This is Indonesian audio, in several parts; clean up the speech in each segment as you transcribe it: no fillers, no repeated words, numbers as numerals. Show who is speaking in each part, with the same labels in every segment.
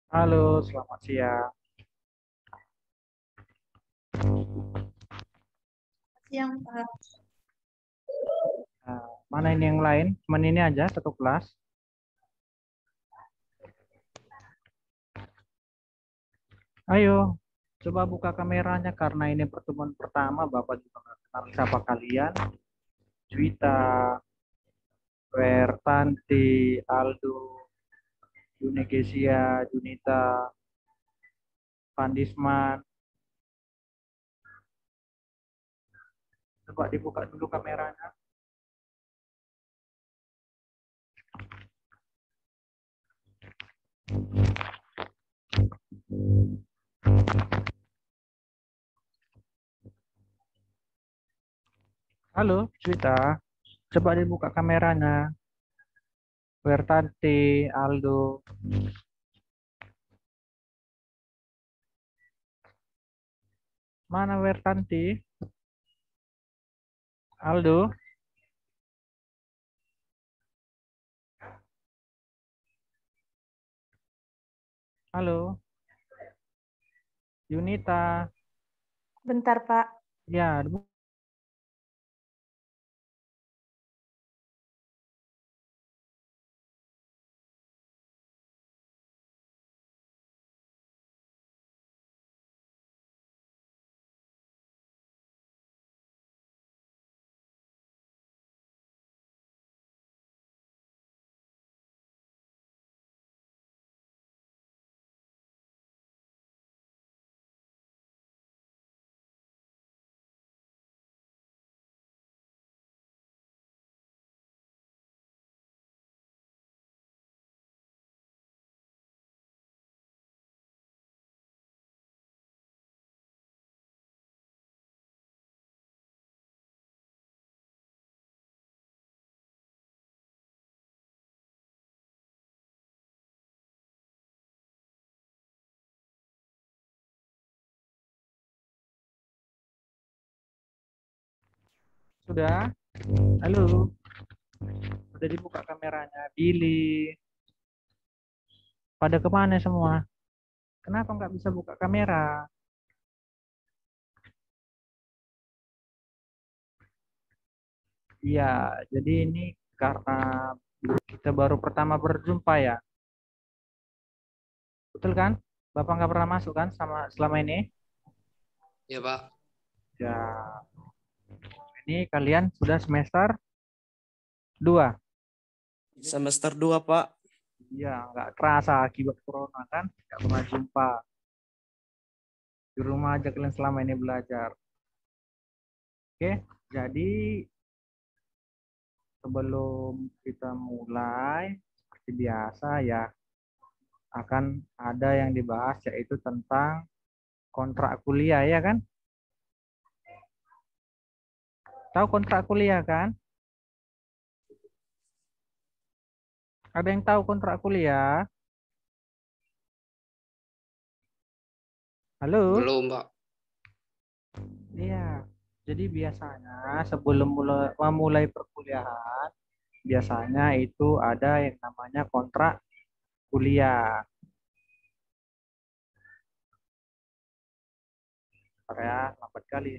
Speaker 1: Halo, selamat siang.
Speaker 2: Siang, Pak.
Speaker 1: Nah, mana ini yang lain? Cuman ini aja, satu kelas. Ayo, coba buka kameranya karena ini pertemuan pertama. Bapak juga nggak kenal siapa kalian. Juwita, Wertanti, Aldo, Yunegesia, Junita, Pandisman. Coba dibuka dulu kameranya. Halo, Juwita. Coba dibuka kameranya. Wertanti, Aldo. Mana Wertanti? Aldo? Halo, Yunita.
Speaker 2: Bentar, Pak.
Speaker 1: Ya, sudah. Halo, udah dibuka kameranya. Billy, pada kemana semua? Kenapa nggak bisa buka kamera? Iya, jadi ini karena Kita baru pertama berjumpa ya. Betul kan? Bapak nggak pernah masuk kan sama selama ini?
Speaker 3: Ya, Pak.
Speaker 1: Ya, ini kalian sudah semester 2.
Speaker 4: Semester 2, Pak.
Speaker 1: Iya, nggak kerasa akibat corona kan? Nggak pernah jumpa. Di rumah aja kalian selama ini belajar. Oke, jadi sebelum kita mulai, seperti biasa ya, akan ada yang dibahas yaitu tentang kontrak kuliah ya kan? Tahu kontrak kuliah kan? Ada yang tahu kontrak kuliah? Halo?
Speaker 3: Belum, Pak.
Speaker 1: Iya. Jadi biasanya sebelum memulai perkuliahan, biasanya itu ada yang namanya kontrak kuliah. Bentar ya, lambat kali.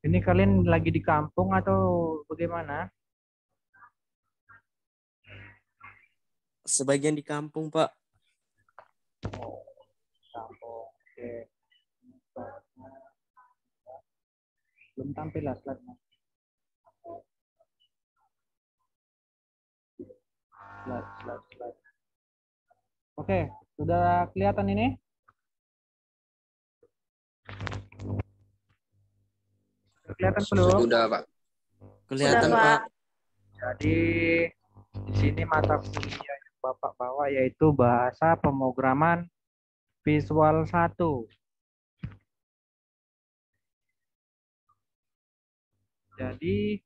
Speaker 1: Ini kalian lagi di kampung atau bagaimana?
Speaker 4: Sebagian di kampung, Pak.
Speaker 1: Oh, kampung. Oke. Belum tampil lah slide-nya. Slide. Oke, sudah kelihatan ini? Sudah kelihatan belum?
Speaker 3: Sudah, Pak.
Speaker 4: Kelihatan,
Speaker 2: Sudah,
Speaker 4: Pak.
Speaker 2: Pak.
Speaker 1: Jadi di sini mata kuliah yang Bapak bawa yaitu bahasa pemrograman Visual 1. Jadi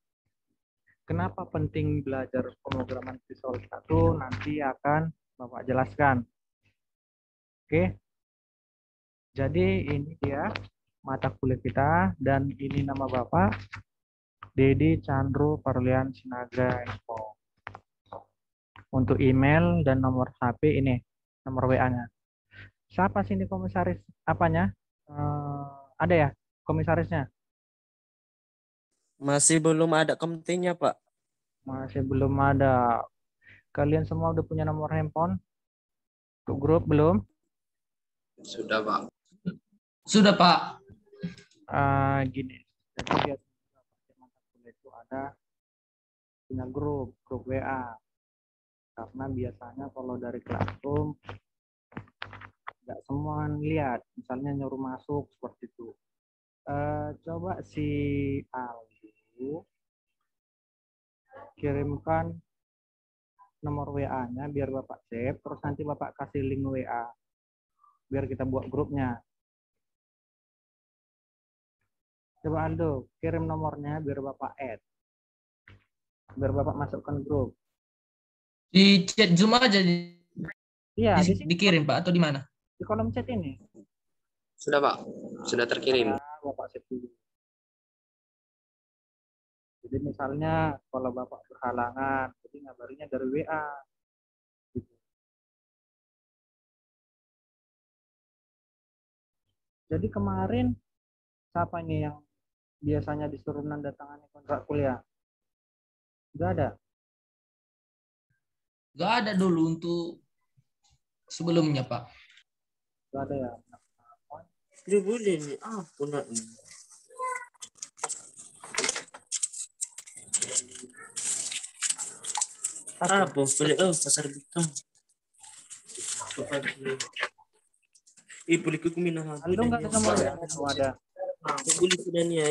Speaker 1: kenapa penting belajar pemrograman Visual 1 nanti akan Bapak jelaskan. Oke. Jadi ini dia mata kuliah kita dan ini nama Bapak Dedi Chandro Parlian Sinaga Info. Untuk email dan nomor HP ini, nomor WA-nya. Siapa sih ini komisaris apanya? Ada ya komisarisnya?
Speaker 4: Masih belum ada komitinya, Pak.
Speaker 1: Masih belum ada. Kalian semua udah punya nomor handphone? Untuk grup belum?
Speaker 3: Sudah, Pak. Sudah, Pak.
Speaker 1: Gini. Jadi biasanya mata kuliah itu ada punya grup WA. Karena biasanya kalau dari Classroom nggak semua lihat, misalnya nyuruh masuk seperti itu. Coba si Aldo kirimkan nomor WA-nya biar Bapak save, terus nanti Bapak kasih link WA biar kita buat grupnya. Coba Aldo kirim nomornya biar Bapak add, biar Bapak masukkan grup.
Speaker 5: Di chat Zoom aja
Speaker 1: Iya, di sini,
Speaker 5: dikirim, Pak, atau di mana?
Speaker 1: di kolom chat ini.
Speaker 3: Sudah, Pak. Sudah terkirim.
Speaker 1: Bapak save dulu. Jadi misalnya kalau Bapak berhalangan, jadi ngabarinya dari WA. Gitu. Jadi kemarin siapa ini yang biasanya disuruh nandatangani kontrak kuliah? Enggak ada.
Speaker 5: Gak ada dulu untuk sebelumnya, Pak.
Speaker 1: Enggak ada ya.
Speaker 4: Ya boleh nih. Punya ini. Apa? Boleh. Pasar Bintang. Boleh ke kuminahan.
Speaker 1: Aldo enggak ada nomor ya? Oh, ada.
Speaker 4: Boleh sudah nih ya.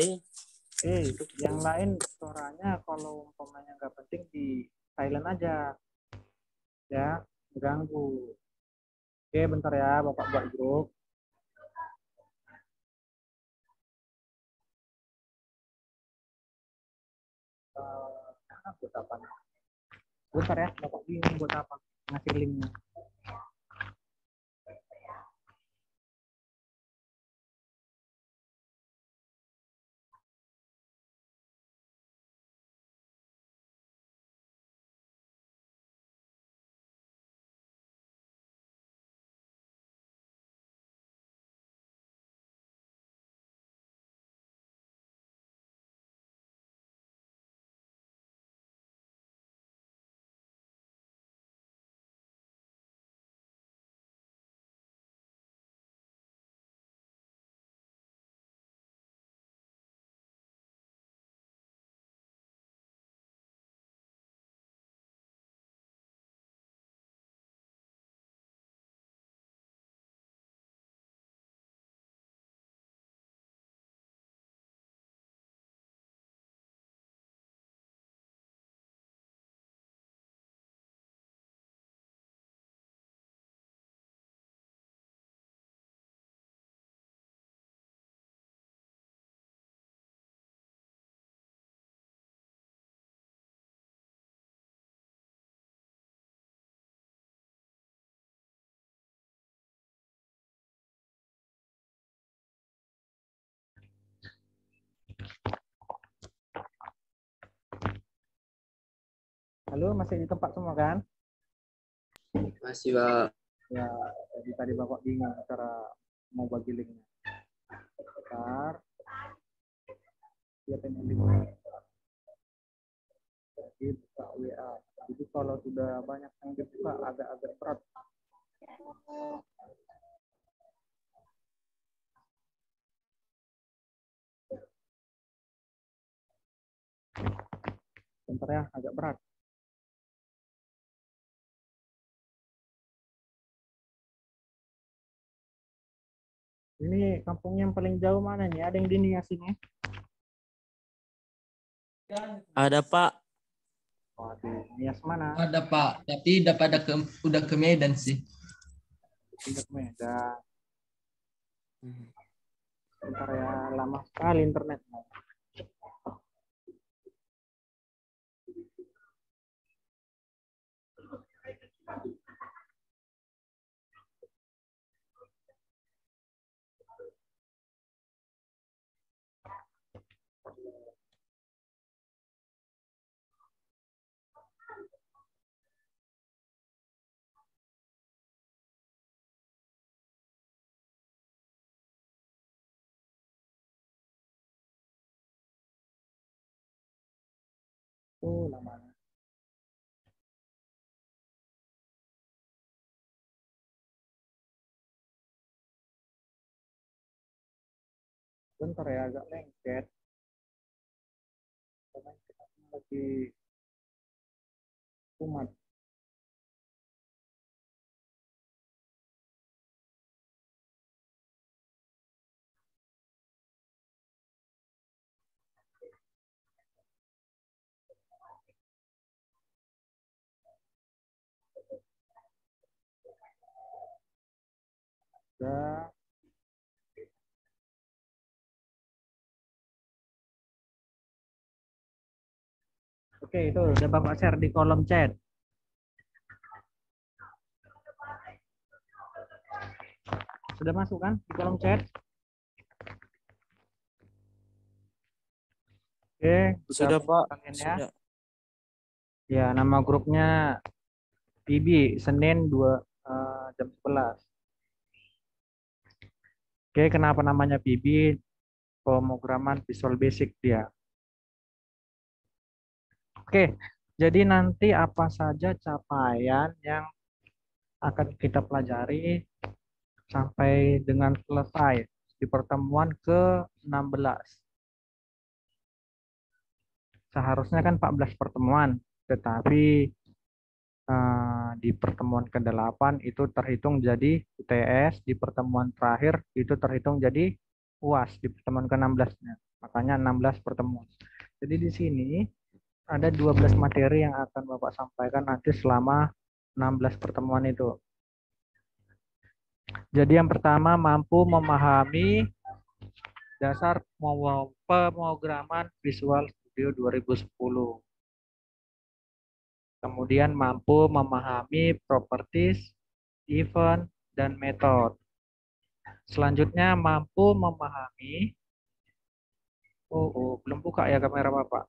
Speaker 1: Yang lain suaranya kalau umpamanya nggak penting di silent aja. Ya, mengganggu. Oke, bentar ya, Bapak buat grup. Buat apa? Bentar ya, Bapak bingung buat apa? Ngasih linknya. Halo, masih di tempat semua kan?
Speaker 3: Masih, Pak.
Speaker 1: Ya, jadi tadi Bapak bingung cara mau bagi linknya. Bentar. Siapin link. Jadi buka WA. Jadi kalau sudah banyak yang dibuka agak-agak berat. Bentar ya, agak berat. Ini kampungnya yang paling jauh mana nih? Ada yang di Nias ini?
Speaker 4: Ada Pak.
Speaker 1: Waduh, Nias mana?
Speaker 5: Ada Pak, tapi udah ke Medan sih.
Speaker 1: Pindah ke Medan. Bentar ya, lama sekali internetnya. Lama. Bentar ya, agak lengket. Karena kita lagi kumat. Udah. Oke, itu udah Bapak share di kolom chat. Sudah masuk kan di kolom chat? Oke,
Speaker 4: Sudah Pak.
Speaker 1: ya.
Speaker 4: Sudah.
Speaker 1: Ya, nama grupnya PB Senin 2 jam 11. Oke, kenapa namanya PB? Pemrograman Visual Basic dia. Oke, jadi nanti apa saja capaian yang akan kita pelajari sampai dengan selesai di pertemuan ke-16. Seharusnya kan 14 pertemuan, tetapi di pertemuan ke-8 itu terhitung jadi UTS, di pertemuan terakhir itu terhitung jadi UAS di pertemuan ke-16-nya. Makanya 16 pertemuan. Jadi di sini ada 12 materi yang akan Bapak sampaikan nanti selama 16 pertemuan itu. Jadi yang pertama mampu memahami dasar pemrograman Visual Studio 2010. Kemudian mampu memahami properties, event, dan metode. Selanjutnya mampu memahami, belum buka ya kamera Bapak.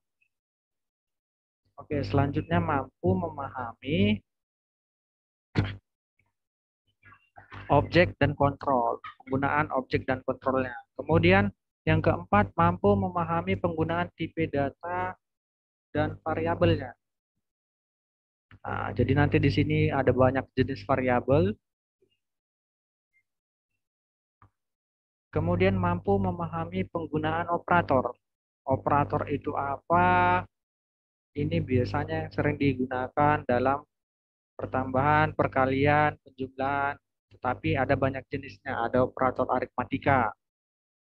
Speaker 1: Oke, selanjutnya mampu memahami objek dan kontrol, penggunaan objek dan kontrolnya. Kemudian yang keempat, mampu memahami penggunaan tipe data dan variabelnya. Nah, jadi nanti di sini ada banyak jenis variabel. Kemudian mampu memahami penggunaan operator. Operator itu apa? Ini biasanya yang sering digunakan dalam pertambahan, perkalian, penjumlahan. Tetapi ada banyak jenisnya. Ada operator aritmatika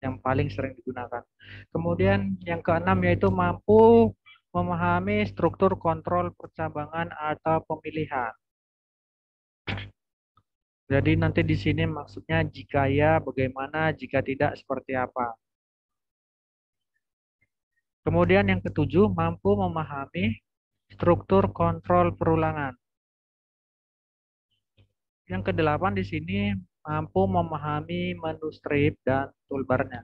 Speaker 1: yang paling sering digunakan. Kemudian yang keenam yaitu mampu memahami struktur kontrol percabangan atau pemilihan. Jadi nanti di sini maksudnya jika ya bagaimana, jika tidak seperti apa. Kemudian yang ketujuh mampu memahami struktur kontrol perulangan. Yang kedelapan di sini mampu memahami menu strip dan toolbarnya.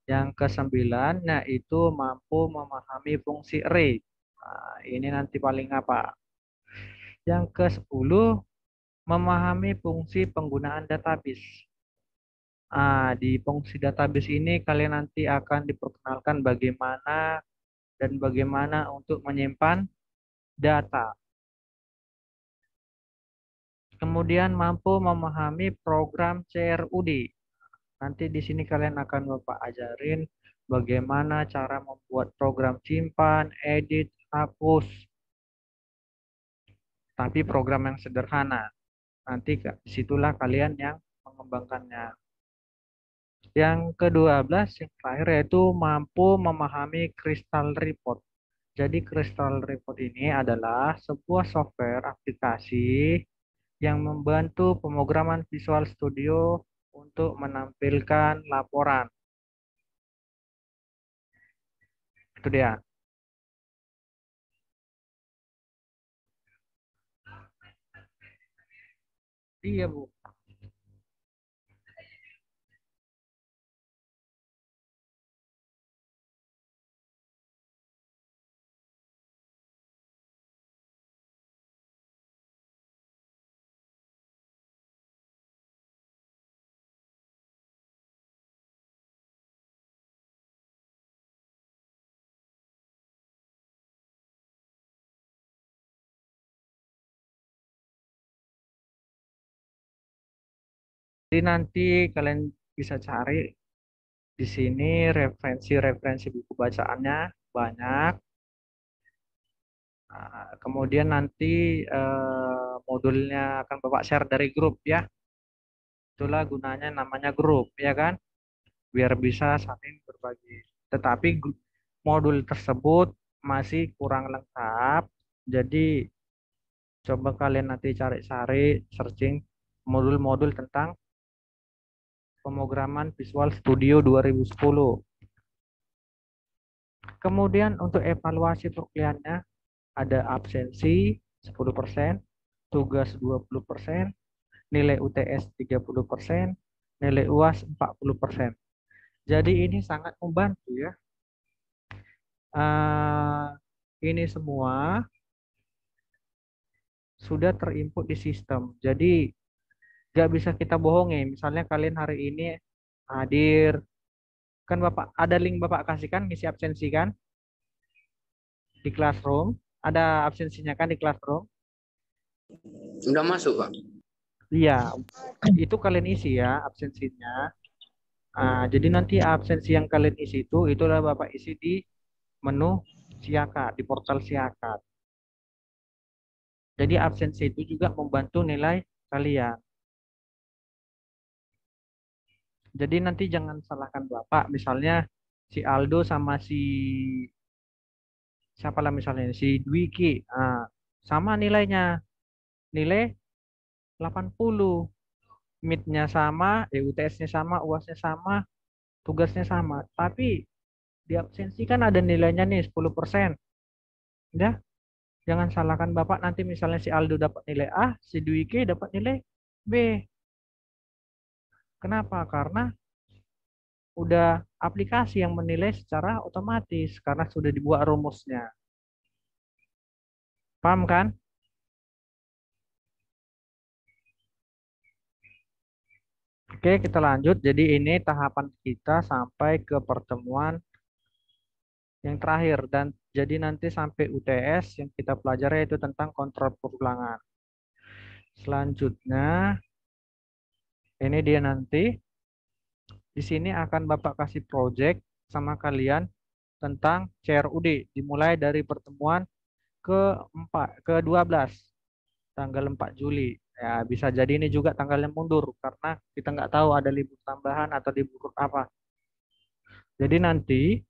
Speaker 1: Yang kesembilan yaitu mampu memahami fungsi array Nah, ini nanti paling apa? Yang ke-10, memahami fungsi penggunaan database. Di fungsi database ini kalian nanti akan diperkenalkan bagaimana dan bagaimana untuk menyimpan data. Kemudian mampu memahami program CRUD. Nanti di sini kalian akan Bapak ajarin bagaimana cara membuat program simpan, edit, hapus. Tapi program yang sederhana. Nanti disitulah kalian yang mengembangkannya. Yang ke-12, yang terakhir yaitu mampu memahami Crystal Report. Jadi Crystal Report ini adalah sebuah software aplikasi yang membantu pemrograman Visual Studio untuk menampilkan laporan. Itu dia. Iya, Bu. Jadi nanti kalian bisa cari di sini referensi-referensi buku bacaannya banyak. Kemudian nanti modulnya akan Bapak share dari grup ya. Itulah gunanya namanya grup ya kan. Biar bisa saling berbagi. Tetapi modul tersebut masih kurang lengkap. Jadi coba kalian nanti cari-cari searching modul-modul tentang pemrograman Visual Studio 2010. Kemudian untuk evaluasi perkuliahannya ada absensi 10%, tugas 20%, nilai UTS 30%, nilai UAS 40%. Jadi ini sangat membantu ya. Ini semua sudah terinput di sistem. Jadi nggak bisa kita bohongi. Misalnya kalian hari ini hadir, kan Bapak ada link Bapak kasihkan ngisi absensi kan di Classroom, ada absensinya kan di Classroom.
Speaker 3: Udah masuk, Pak.
Speaker 1: Iya, itu kalian isi ya absensinya. Jadi nanti absensi yang kalian isi itu itulah Bapak isi di menu Siakat, di portal Siakat. Jadi absensi itu juga membantu nilai kalian. Jadi nanti jangan salahkan Bapak, misalnya si Aldo sama si siapa lah misalnya si Dwiki, sama nilainya, nilai 80, MIT-nya sama, UTS-nya sama, UAS-nya sama, tugasnya sama. Tapi di absensi kan ada nilainya nih 10%. Ya, jangan salahkan Bapak nanti misalnya si Aldo dapat nilai A, si Dwiki dapat nilai B. Kenapa? Karena udah aplikasi yang menilai secara otomatis karena sudah dibuat rumusnya. Paham kan? Oke, kita lanjut. Jadi ini tahapan kita sampai ke pertemuan yang terakhir dan jadi nanti sampai UTS yang kita pelajari itu tentang kontrol perulangan. Selanjutnya ini dia nanti di sini akan Bapak kasih project sama kalian tentang CRUD dimulai dari pertemuan ke-12 tanggal 4 Juli. Ya, bisa jadi ini juga tanggalnya mundur karena kita nggak tahu ada libur tambahan atau libur apa. Jadi nanti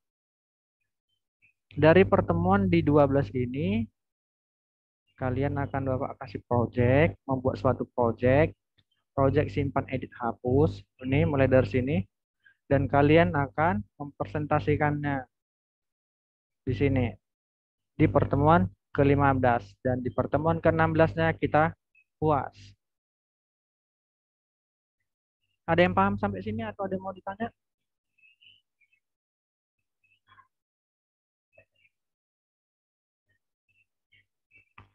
Speaker 1: dari pertemuan di 12 ini kalian akan Bapak kasih project, membuat suatu project simpan edit hapus. Ini mulai dari sini dan kalian akan mempresentasikannya di sini di pertemuan ke-15 dan di pertemuan ke-16-nya kita UAS. Ada yang paham sampai sini atau ada yang mau ditanya?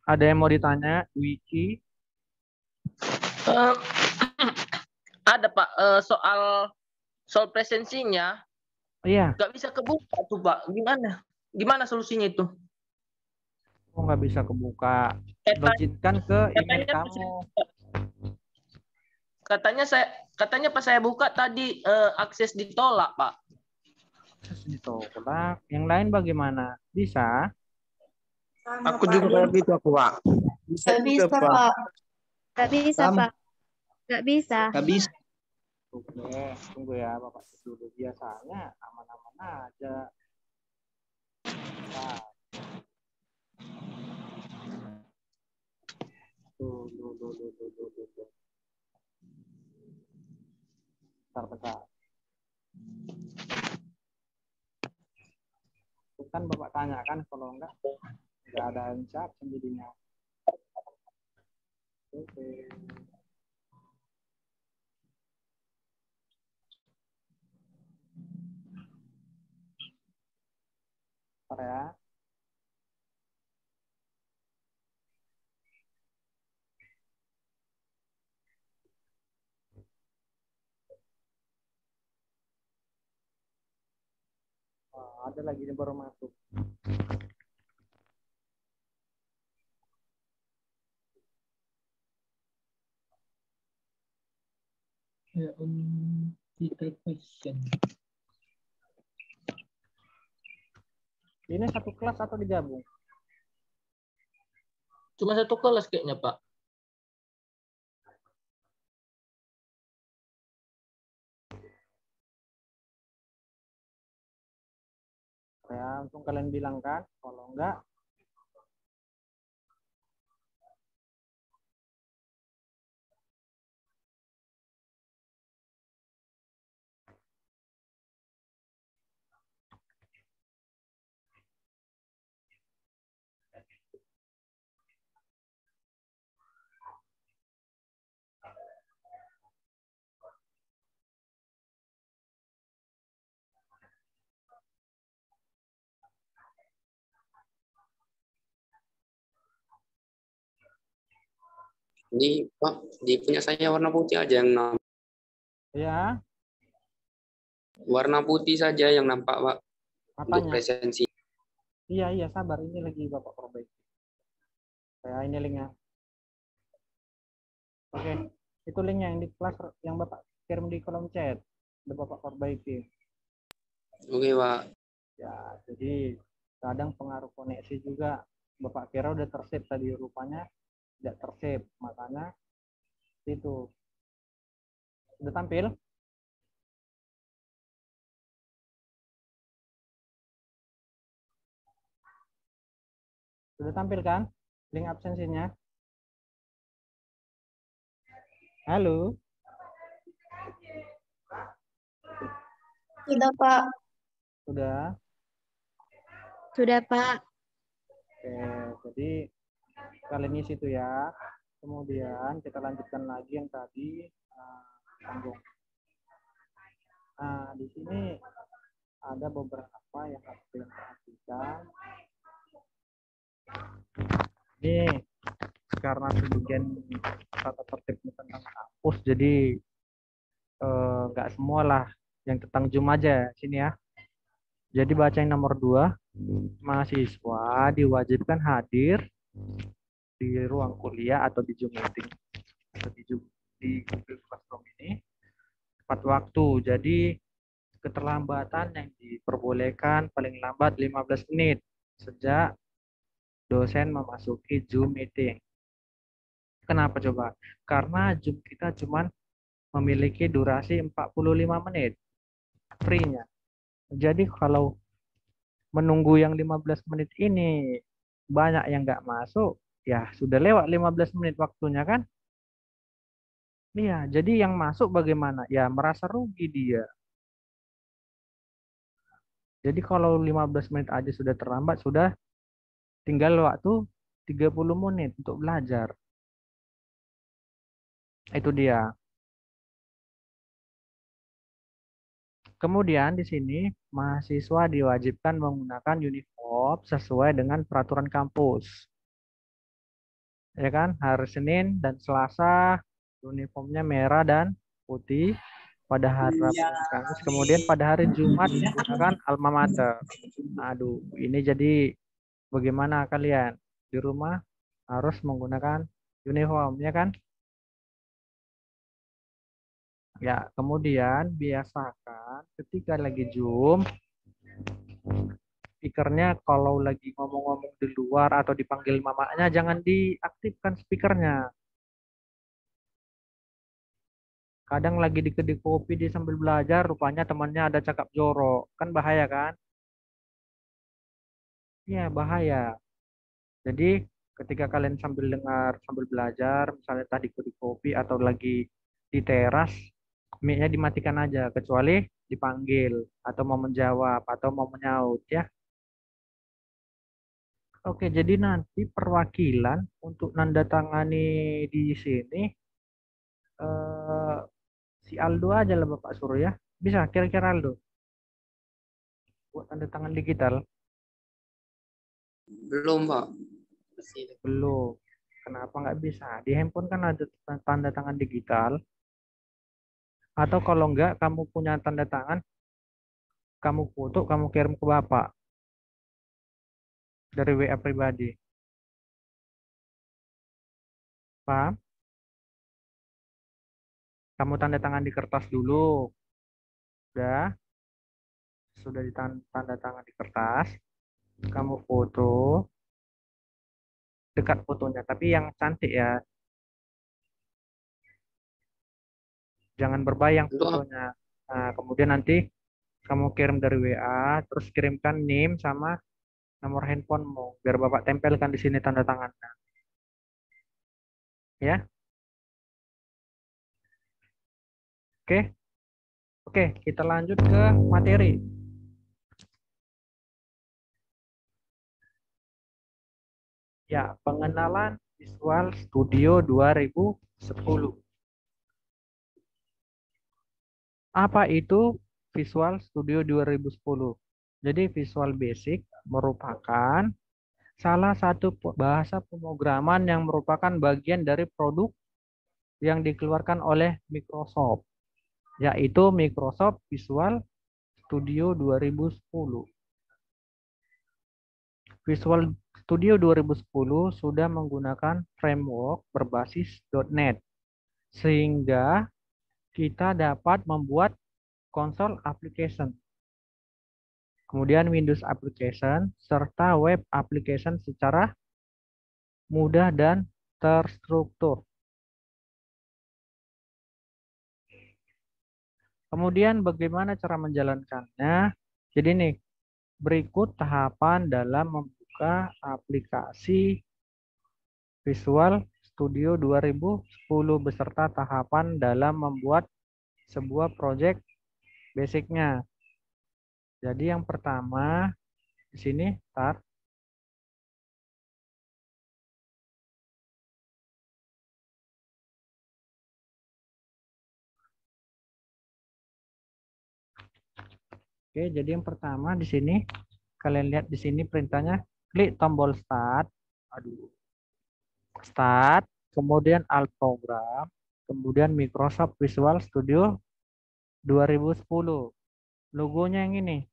Speaker 1: Ada yang mau ditanya, Wiki?
Speaker 6: Eh, ada Pak, soal soal presensinya
Speaker 1: Iya,
Speaker 6: nggak bisa kebuka tuh Pak. Gimana? Gimana solusinya itu?
Speaker 1: oh, nggak bisa kebuka.
Speaker 6: Kata-
Speaker 1: Login kan ke email
Speaker 6: Katanya pas
Speaker 1: kamu.
Speaker 6: katanya saya katanya pas saya buka tadi akses ditolak Pak.
Speaker 1: Terus ditolak. Yang lain bagaimana? Bisa?
Speaker 3: Aku juga kayak gitu aku, Pak.
Speaker 4: Bisa
Speaker 2: Nggak
Speaker 4: juga,
Speaker 2: bisa,
Speaker 4: Pak.
Speaker 2: Pak. Nggak bisa,
Speaker 5: Sam.
Speaker 2: Pak. Nggak bisa.
Speaker 5: Nggak bisa.
Speaker 1: Oke, tunggu ya Bapak cek dulu. Biasanya aman-aman aja. Nah, tuh. Bentar. Itu kan Bapak tanya kan, kalau enggak ada yang chat jadinya. Oke. Bentar ya. Oh, ada lagi yang baru masuk.
Speaker 5: Ya, kita question.
Speaker 1: Ini satu kelas atau digabung?
Speaker 6: Cuma satu kelas kayaknya Pak.
Speaker 1: Ya, untung kalian bilang kan, kalau enggak
Speaker 3: Di Pak, di punya saya warna putih aja yang nampak.
Speaker 1: ya,
Speaker 3: Warna putih saja yang nampak, Pak. Untuk
Speaker 1: apanya?
Speaker 3: presensi.
Speaker 1: Iya, sabar. Ini lagi Bapak perbaiki. Saya ini linknya. Oke, itu linknya yang di kelas yang Bapak kirim di kolom chat. Udah Bapak perbaiki.
Speaker 3: Oke, Pak.
Speaker 1: Ya, jadi kadang pengaruh koneksi juga. Bapak kira udah tersave tadi, rupanya tidak tersave. Makanya itu. Udah tampil? Sudah tampil kan? Link absensinya. Halo?
Speaker 2: Sudah, Pak.
Speaker 1: Sudah?
Speaker 2: Sudah, Pak.
Speaker 1: Oke, jadi kalian isi itu ya. Kemudian kita lanjutkan lagi yang tadi sambung. Nah, di sini ada beberapa yang harus kalian perhatikan. Ini karena sebagian tata tertib tentang kampus, jadi nggak semua lah yang tentang Zoom aja sini ya. Jadi baca yang nomor 2, mahasiswa diwajibkan hadir di ruang kuliah atau di Zoom meeting atau di Google Classroom ini tepat waktu. Jadi keterlambatan yang diperbolehkan paling lambat 15 menit sejak dosen memasuki Zoom meeting. Kenapa coba? Karena Zoom kita cuma memiliki durasi 45 menit free-nya. Jadi kalau menunggu yang 15 menit ini banyak yang nggak masuk, ya sudah lewat 15 menit waktunya kan? Iya, jadi yang masuk bagaimana? Ya merasa rugi dia. Jadi kalau 15 menit aja sudah terlambat, sudah tinggal waktu 30 menit untuk belajar. Itu dia. Kemudian di sini mahasiswa diwajibkan menggunakan uniform sesuai dengan peraturan kampus. Ya kan? Hari Senin dan Selasa uniformnya merah dan putih. Pada hari Rabu dan Kamis. Kemudian pada hari Jumat menggunakan alma mater. Aduh, ini jadi bagaimana kalian? Di rumah harus menggunakan uniform, ya kan? Ya, kemudian biasakan ketika lagi Zoom, speakernya kalau lagi ngomong-ngomong di luar atau dipanggil mamanya, jangan diaktifkan speakernya. Kadang lagi di kedai kopi dia sambil belajar, rupanya temannya ada cakap jorok. Kan bahaya kan? Iya, bahaya. Jadi ketika kalian sambil dengar, sambil belajar, misalnya tadi di kopi atau lagi di teras, mic-nya dimatikan aja, kecuali dipanggil atau mau menjawab atau mau menyaut ya. Oke, jadi nanti perwakilan untuk nanda tangani di sini si Aldo aja lah Bapak suruh ya. Bisa kira-kira Aldo buat tanda tangan digital?
Speaker 3: Belum, Pak.
Speaker 1: Belum. Kenapa nggak bisa? Di handphone kan ada tanda tangan digital. Atau kalau enggak kamu punya tanda tangan, kamu foto, kamu kirim ke Bapak dari WA pribadi. Paham? Kamu tanda tangan di kertas dulu. Sudah ditanda tangan di kertas. Kamu foto, dekat fotonya, tapi yang cantik ya. Jangan berbayang
Speaker 3: Untuk apa?
Speaker 1: fotonya. Nah, kemudian nanti kamu kirim dari WA, terus kirimkan NIM sama nomor handphonemu, biar Bapak tempelkan di sini tanda tangannya. Ya, oke. Oke, kita lanjut ke materi. Ya, pengenalan Visual Studio 2010. Apa itu Visual Studio 2010? Jadi Visual Basic merupakan salah satu bahasa pemrograman yang merupakan bagian dari produk yang dikeluarkan oleh Microsoft, yaitu Microsoft Visual Studio 2010. Visual Studio 2010 sudah menggunakan framework berbasis .NET, sehingga kita dapat membuat konsol application, kemudian Windows application, serta web application secara mudah dan terstruktur. Kemudian bagaimana cara menjalankannya? Jadi nih, berikut tahapan dalam membuka aplikasi Visual Studio 2010 beserta tahapan dalam membuat sebuah project basicnya. Jadi yang pertama di sini start. Oke, jadi yang pertama di sini kalian lihat di sini perintahnya klik tombol start. Aduh. Start, kemudian Alt Program, kemudian Microsoft Visual Studio 2010. Logonya yang ini.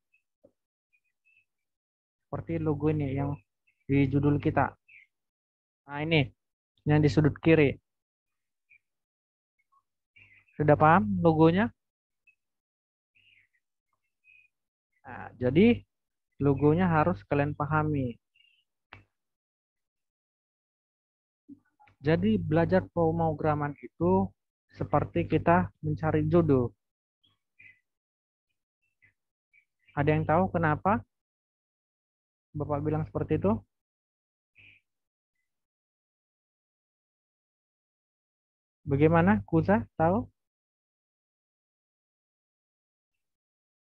Speaker 1: Seperti logo ini yang di judul kita. Nah, ini yang di sudut kiri. Sudah paham logonya? Nah, jadi logonya harus kalian pahami. Jadi belajar pemrograman itu seperti kita mencari jodoh. Ada yang tahu kenapa Bapak bilang seperti itu? Bagaimana? Kuza tahu?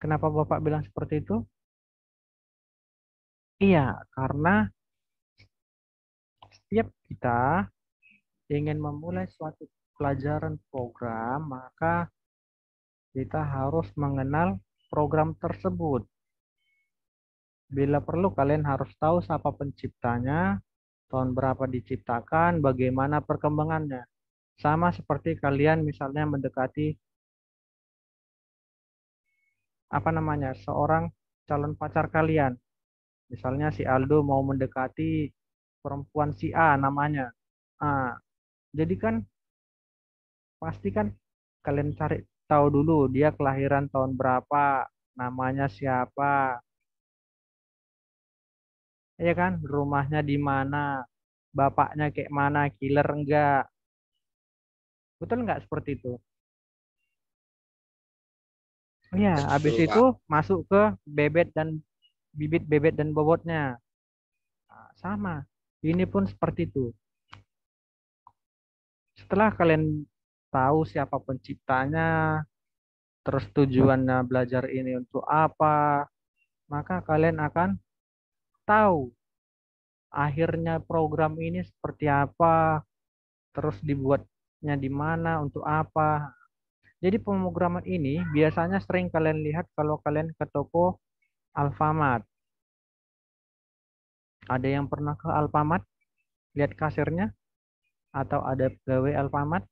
Speaker 1: Kenapa Bapak bilang seperti itu? Iya, karena setiap kita ingin memulai suatu pelajaran program, maka kita harus mengenal program tersebut. Bila perlu, kalian harus tahu siapa penciptanya, tahun berapa diciptakan, bagaimana perkembangannya. Sama seperti kalian misalnya mendekati apa namanya, seorang calon pacar kalian. Misalnya si Aldo mau mendekati perempuan si A namanya. Ah, jadi kan pasti kan kalian cari tahu dulu dia kelahiran tahun berapa, namanya siapa, ya kan? Rumahnya di mana, bapaknya kayak mana, killer enggak? Betul enggak seperti itu? Iya, habis
Speaker 3: Betul,
Speaker 1: itu
Speaker 3: Pak.
Speaker 1: masuk ke bebet dan bibit bebet dan bobotnya. Nah, sama. Ini pun seperti itu. Setelah kalian tahu siapa penciptanya, terus tujuannya belajar ini untuk apa, maka kalian akan tahu akhirnya program ini seperti apa, terus dibuatnya di mana, untuk apa. Jadi pemrograman ini biasanya sering kalian lihat kalau kalian ke toko Alfamart. Ada yang pernah ke Alfamart? Lihat kasirnya? Atau ada pegawai Alfamart?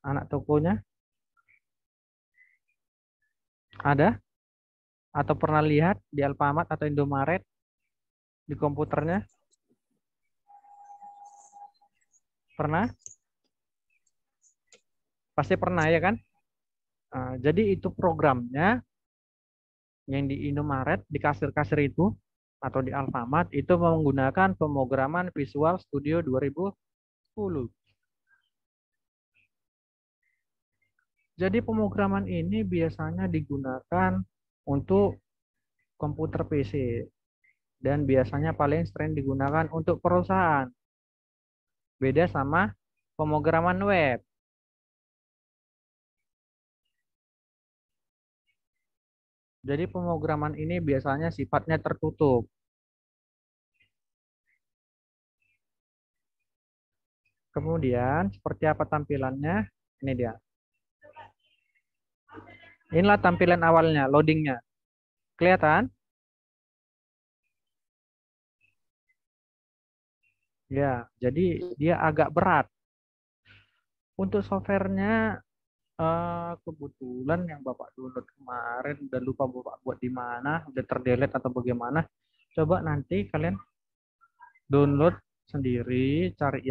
Speaker 1: Anak tokonya? Ada? Atau pernah lihat di Alfamart atau Indomaret di komputernya? Pernah? Pasti pernah ya kan? Nah, jadi itu programnya yang di Indomaret, di kasir-kasir itu, atau di Alfamart, itu menggunakan pemrograman Visual Studio 2010. Jadi pemrograman ini biasanya digunakan untuk komputer PC. Dan biasanya paling sering digunakan untuk perusahaan. Beda sama pemrograman web. Jadi pemrograman ini biasanya sifatnya tertutup. Kemudian seperti apa tampilannya? Ini dia. Inilah tampilan awalnya, loadingnya. Kelihatan? Ya, jadi dia agak berat. Untuk softwarenya kebetulan yang Bapak download kemarin udah lupa Bapak buat di mana, udah terdelete atau bagaimana. Coba nanti kalian download sendiri, cari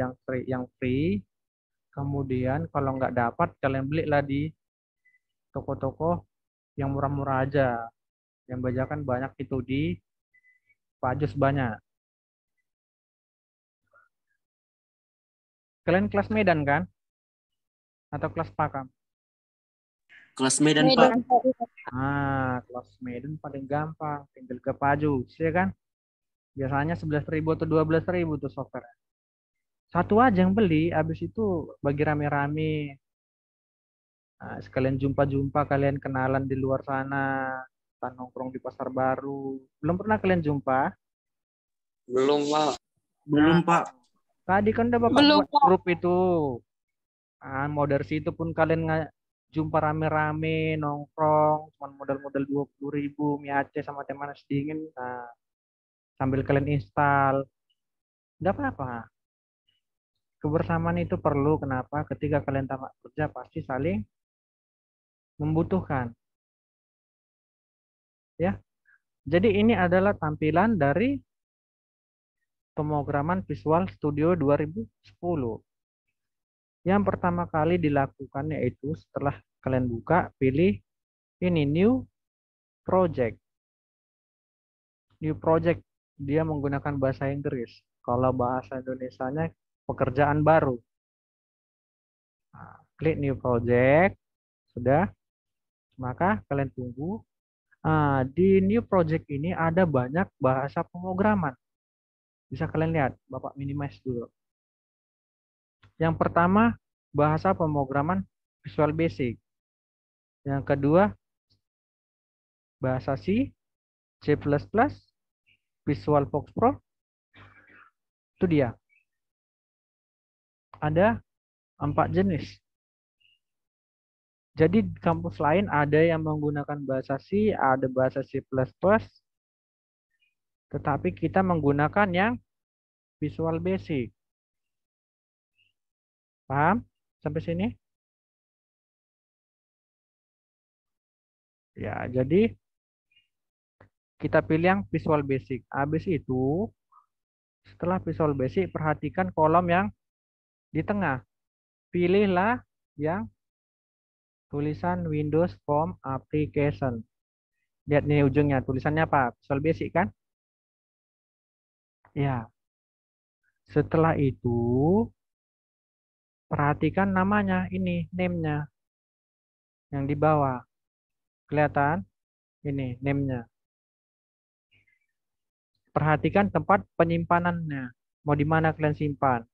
Speaker 1: yang free. Kemudian kalau nggak dapat kalian belilah di toko-toko yang murah-murah aja. Yang bajakan banyak itu di Pajus banyak. Kalian kelas Medan kan? Atau kelas Pakam?
Speaker 4: Kelas Medan, Pak.
Speaker 2: Medan.
Speaker 1: Nah, kelas Medan paling gampang, tinggal ke Pajus, ya kan? Biasanya 11.000 atau 12.000 tuh software. Satu aja yang beli, habis itu bagi rame-rame. Nah, sekalian jumpa-jumpa, kalian kenalan di luar sana, kita nongkrong di pasar baru. Belum pernah kalian jumpa?
Speaker 3: Belum, Pak.
Speaker 4: Belum,
Speaker 1: Nah,
Speaker 4: Pak.
Speaker 1: tadi kan udah Bapak
Speaker 2: Belum,
Speaker 1: buat grup itu. Nah, mau dari situ pun kalian jumpa rame-rame, nongkrong, cuma modal-modal 20.000, mie Aceh sama teh manis dingin. Nah, sambil kalian install. Nggak apa-apa. Kebersamaan itu perlu. Kenapa? Ketika kalian tamat kerja pasti saling membutuhkan. Ya. Jadi ini adalah tampilan dari pemrograman Visual Studio 2010. Yang pertama kali dilakukan yaitu setelah kalian buka, pilih ini New Project. New Project dia menggunakan bahasa Inggris. Kalau bahasa Indonesianya pekerjaan baru. Nah, klik New Project. Sudah. Maka kalian tunggu. Nah, di New Project ini ada banyak bahasa pemrograman. Bisa kalian lihat. Bapak minimize dulu. Yang pertama, bahasa pemrograman Visual Basic. Yang kedua, bahasa C, C++, Visual Fox Pro. Itu dia. Ada 4 jenis. Jadi di kampus lain ada yang menggunakan bahasa C, ada bahasa C++, tetapi kita menggunakan yang Visual Basic. Paham sampai sini? Ya, jadi kita pilih yang Visual Basic. Habis itu, setelah Visual Basic, perhatikan kolom yang di tengah. Pilihlah yang tulisan Windows Form Application. Lihat nih ujungnya, tulisannya apa? Visual Basic kan? Ya. Setelah itu, perhatikan namanya, ini name-nya. Yang di bawah. Kelihatan? Ini name-nya. Perhatikan tempat penyimpanannya. Mau di mana kalian simpan?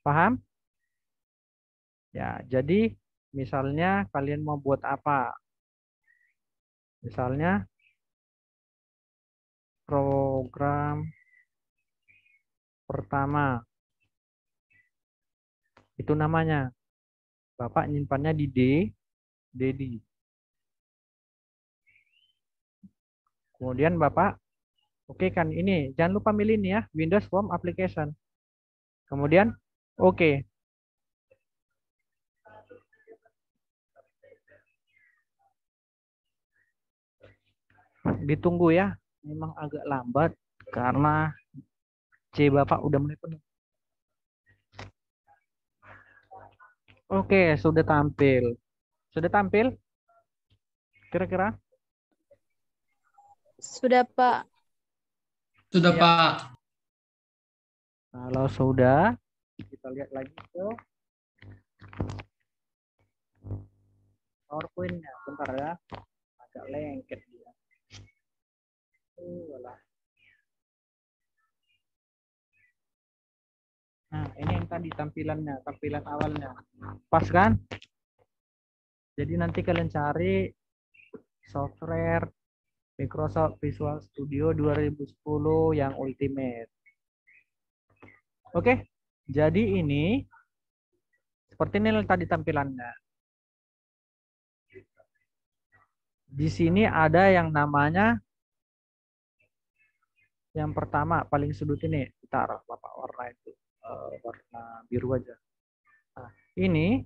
Speaker 1: Paham? Ya, jadi misalnya kalian mau buat apa? Misalnya program pertama. Itu namanya. Bapak nyimpannya di Dedi. Kemudian Bapak, oke kan ini, jangan lupa milih ini ya, Windows Form Application. Kemudian, oke. Ditunggu ya, memang agak lambat karena C Bapak udah mulai penuh. Oke, sudah tampil. Sudah tampil? Kira-kira?
Speaker 2: Sudah, Pak.
Speaker 5: Sudah,
Speaker 1: Ya.
Speaker 5: Pak.
Speaker 1: Kalau sudah, kita lihat lagi ke PowerPoint-nya. Bentar ya, agak lengket dia. Walah. Nah, ini yang tadi tampilannya, tampilan awalnya. Pas kan? Jadi nanti kalian cari software Microsoft Visual Studio 2010 yang Ultimate. Oke, jadi ini seperti ini tadi tampilannya. Di sini ada yang namanya yang pertama paling sudut ini. Bentar, Bapak warna itu warna biru aja. Nah, ini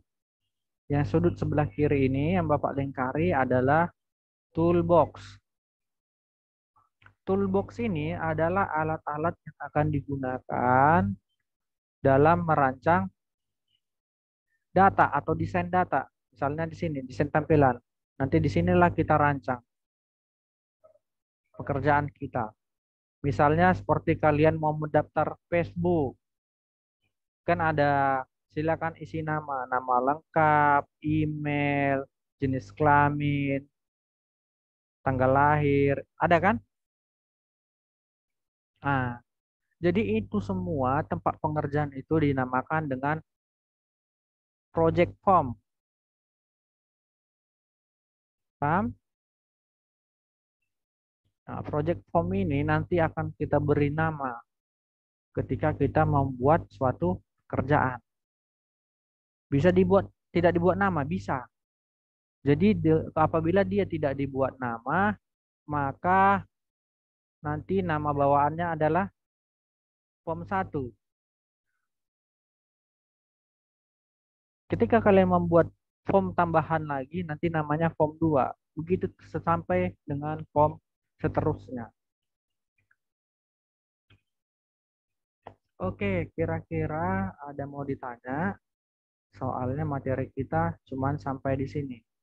Speaker 1: yang sudut sebelah kiri ini yang Bapak lingkari adalah toolbox. Toolbox ini adalah alat-alat yang akan digunakan dalam merancang data atau desain data. Misalnya di sini, desain tampilan. Nanti di sinilah kita rancang pekerjaan kita. Misalnya seperti kalian mau mendaftar Facebook. Kan ada, silakan isi nama lengkap, email, jenis kelamin, tanggal lahir, ada kan? Nah, jadi itu semua tempat pengerjaan itu dinamakan dengan project form. Paham? Nah, project form ini nanti akan kita beri nama ketika kita membuat suatu kerjaan. Bisa dibuat, tidak dibuat nama, bisa. Jadi apabila dia tidak dibuat nama, maka nanti nama bawaannya adalah form 1. Ketika kalian membuat form tambahan lagi, nanti namanya form 2. Begitu sampai dengan form seterusnya. Oke, kira-kira ada mau ditanya? Soalnya materi kita cuma sampai di sini.